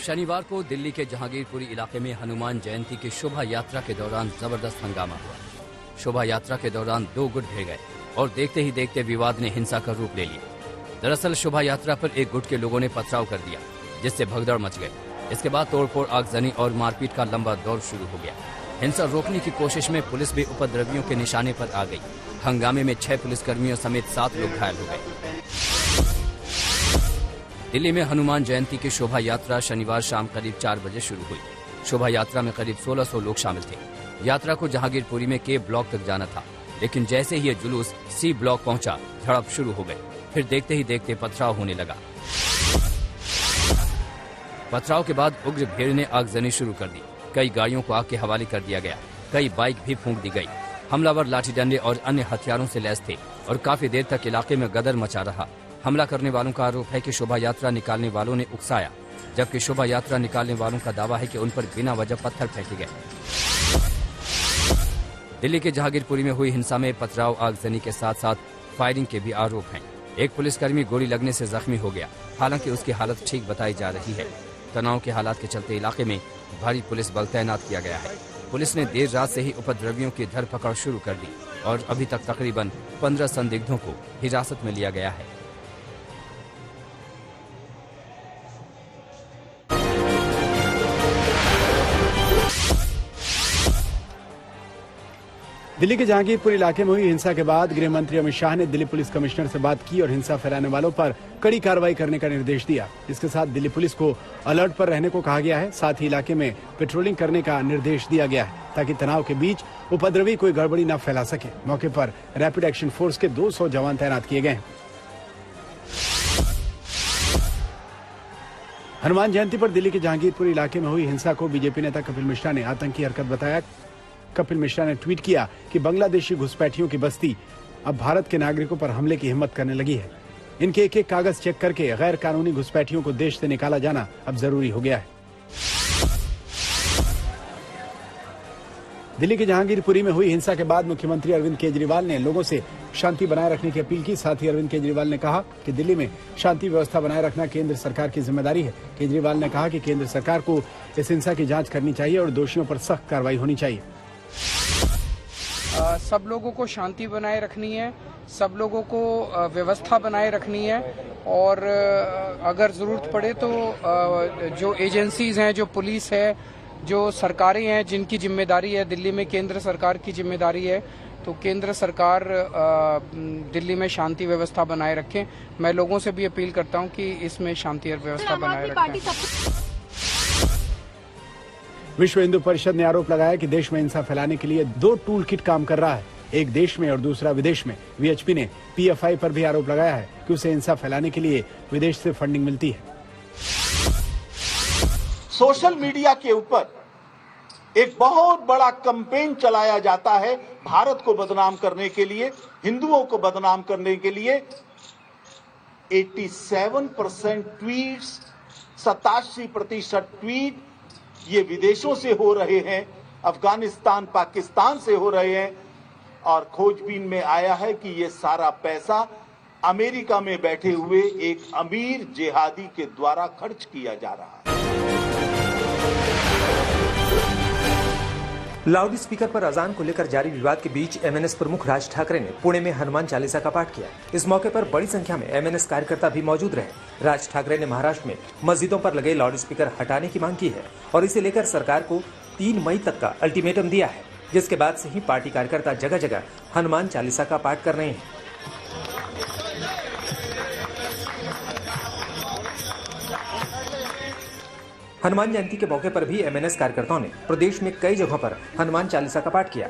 शनिवार को दिल्ली के जहांगीरपुरी इलाके में हनुमान जयंती की शोभा यात्रा के दौरान जबरदस्त हंगामा हुआ। शोभा यात्रा के दौरान 2 गुट भिड़ गए और देखते ही देखते विवाद ने हिंसा का रूप ले लिया। दरअसल शोभा यात्रा पर एक गुट के लोगों ने पथराव कर दिया, जिससे भगदड़ मच गई। इसके बाद तोड़फोड़, आगजनी और मारपीट का लंबा दौर शुरू हो गया। हिंसा रोकने की कोशिश में पुलिस भी उपद्रवियों के निशाने पर आ गई। हंगामे में 6 पुलिसकर्मियों समेत 7 लोग घायल हो गए। दिल्ली में हनुमान जयंती की शोभा यात्रा शनिवार शाम करीब 4 बजे शुरू हुई। शोभा यात्रा में करीब 1600 लोग शामिल थे। यात्रा को जहांगीरपुरी में के ब्लॉक तक जाना था, लेकिन जैसे ही ये जुलूस सी ब्लॉक पहुंचा, झड़प शुरू हो गई। फिर देखते ही देखते पथराव होने लगा। पथराव के बाद उग्र भीड़ ने आगजनी शुरू कर दी। कई गाड़ियों को आग के हवाले कर दिया गया, कई बाइक भी फूंक दी गई। हमलावर लाठी डंडे और अन्य हथियारों से लैस थे और काफी देर तक इलाके में गदर मचा रहा। हमला करने वालों का आरोप है कि शोभा यात्रा निकालने वालों ने उकसाया, जबकि शोभा यात्रा निकालने वालों का दावा है कि उन पर बिना वजह पत्थर फेंके गए। दिल्ली के जहांगीरपुरी में हुई हिंसा में पथराव, आगजनी के साथ साथ फायरिंग के भी आरोप हैं। एक पुलिसकर्मी गोली लगने से जख्मी हो गया, हालांकि उसकी हालत ठीक बताई जा रही है। तनाव के हालात के चलते इलाके में भारी पुलिस बल तैनात किया गया है। पुलिस ने देर रात से ही उपद्रवियों की धरपकड़ शुरू कर दी और अभी तक तकरीबन 15 संदिग्धों को हिरासत में लिया गया है। दिल्ली के जहांगीरपुर इलाके में हुई हिंसा के बाद गृह मंत्री अमित शाह ने दिल्ली पुलिस कमिश्नर से बात की और हिंसा फैलाने वालों पर कड़ी कार्रवाई करने का निर्देश दिया। इसके साथ दिल्ली पुलिस को अलर्ट पर रहने को कहा गया है। साथ ही इलाके में पेट्रोलिंग करने का निर्देश दिया गया है, ताकि तनाव के बीच उपद्रवी कोई गड़बड़ी न फैला सके। मौके पर रैपिड एक्शन फोर्स के 200 जवान तैनात किए गए हैं। हनुमान जयंती पर दिल्ली के जहांगीरपुर इलाके में हुई हिंसा को बीजेपी नेता कपिल मिश्रा ने आतंकी हरकत बताया। कपिल मिश्रा ने ट्वीट किया कि बांग्लादेशी घुसपैठियों की बस्ती अब भारत के नागरिकों पर हमले की हिम्मत करने लगी है। इनके एक-एक कागज चेक करके गैर कानूनी घुसपैठियों को देश से निकाला जाना अब जरूरी हो गया है। दिल्ली के जहांगीरपुरी में हुई हिंसा के बाद मुख्यमंत्री अरविंद केजरीवाल ने लोगों से शांति बनाए रखने की अपील की। साथ ही अरविंद केजरीवाल ने कहा कि दिल्ली में शांति व्यवस्था बनाए रखना केंद्र सरकार की जिम्मेदारी है। केजरीवाल ने कहा कि केंद्र सरकार को इस हिंसा की जांच करनी चाहिए और दोषियों पर सख्त कार्रवाई होनी चाहिए। सब लोगों को शांति बनाए रखनी है, सब लोगों को व्यवस्था बनाए रखनी है और अगर ज़रूरत पड़े तो जो एजेंसीज हैं, जो पुलिस है, जो सरकारें हैं जिनकी जिम्मेदारी है, दिल्ली में केंद्र सरकार की जिम्मेदारी है, तो केंद्र सरकार दिल्ली में शांति व्यवस्था बनाए रखें। मैं लोगों से भी अपील करता हूं कि इसमें शांति और व्यवस्था बनाए रखें। विश्व हिंदू परिषद ने आरोप लगाया कि देश में हिंसा फैलाने के लिए 2 टूल किट काम कर रहा है, एक देश में और दूसरा विदेश में। वीएचपी ने पीएफआई पर भी आरोप लगाया है कि उसे हिंसा फैलाने के लिए विदेश से फंडिंग मिलती है। सोशल मीडिया के ऊपर एक बहुत बड़ा कैंपेन चलाया जाता है भारत को बदनाम करने के लिए, हिंदुओं को बदनाम करने के लिए। 87% ट्वीट्स, 87% ट्वीट ये विदेशों से हो रहे हैं, अफगानिस्तान, पाकिस्तान से हो रहे हैं और खोजबीन में आया है कि ये सारा पैसा अमेरिका में बैठे हुए एक अमीर जिहादी के द्वारा खर्च किया जा रहा है। लाउड स्पीकर पर अजान को लेकर जारी विवाद के बीच एमएनएस प्रमुख राज ठाकरे ने पुणे में हनुमान चालीसा का पाठ किया। इस मौके पर बड़ी संख्या में एमएनएस कार्यकर्ता भी मौजूद रहे। राज ठाकरे ने महाराष्ट्र में मस्जिदों पर लगे लाउड स्पीकर हटाने की मांग की है और इसे लेकर सरकार को 3 मई तक का अल्टीमेटम दिया है, जिसके बाद से ही पार्टी कार्यकर्ता जगह जगह हनुमान चालीसा का पाठ कर रहे हैं। हनुमान जयंती के मौके पर भी एमएनएस कार्यकर्ताओं ने प्रदेश में कई जगहों पर हनुमान चालीसा का पाठ किया।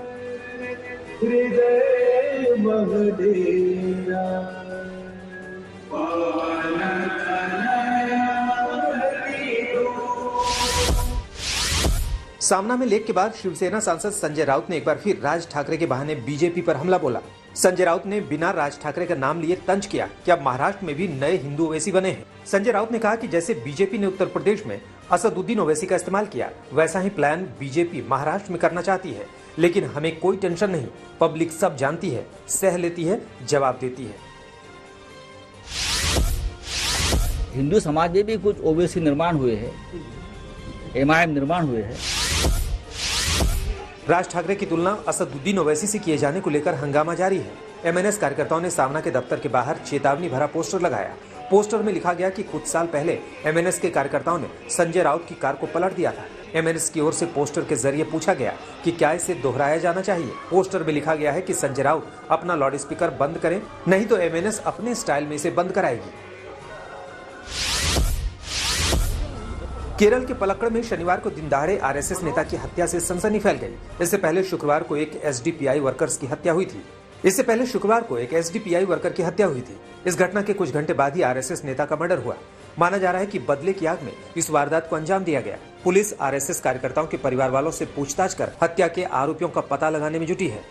सामना में लेख के बाद शिवसेना सांसद संजय राउत ने एक बार फिर राज ठाकरे के बहाने बीजेपी पर हमला बोला। संजय राउत ने बिना राज ठाकरे का नाम लिए तंज किया कि अब महाराष्ट्र में भी नए हिंदू ओवैसी बने हैं। संजय राउत ने कहा कि जैसे बीजेपी ने उत्तर प्रदेश में असदुद्दीन ओवैसी का इस्तेमाल किया, वैसा ही प्लान बीजेपी महाराष्ट्र में करना चाहती है। लेकिन हमें कोई टेंशन नहीं, पब्लिक सब जानती है, सह लेती है, जवाब देती है। हिंदू समाज में भी कुछ ओवैसी निर्माण हुए हैं एमआईएम निर्माण हुए हैं। राज ठाकरे की तुलना असदुद्दीन ओवैसी से किए जाने को लेकर हंगामा जारी है। एमएनएस कार्यकर्ताओं ने सामना के दफ्तर के बाहर चेतावनी भरा पोस्टर लगाया। पोस्टर में लिखा गया कि कुछ साल पहले एमएनएस के कार्यकर्ताओं ने संजय राउत की कार को पलट दिया था। एमएनएस की ओर से पोस्टर के जरिए पूछा गया कि क्या इसे दोहराया जाना चाहिए। पोस्टर में लिखा गया है कि संजय राउत अपना लाउड स्पीकर बंद करें, नहीं तो एमएनएस अपने स्टाइल में इसे बंद कराएगी। केरल के पलक्कड़ में शनिवार को दिनदहाड़े आरएसएस नेता की हत्या से सनसनी फैल गई। इससे पहले शुक्रवार को एक एसडीपीआई वर्कर की हत्या हुई थी। इस घटना के कुछ घंटे बाद ही आरएसएस नेता का मर्डर हुआ। माना जा रहा है कि बदले की आग में इस वारदात को अंजाम दिया गया। पुलिस आरएसएस कार्यकर्ताओं के परिवार वालों से पूछताछ कर हत्या के आरोपियों का पता लगाने में जुटी है।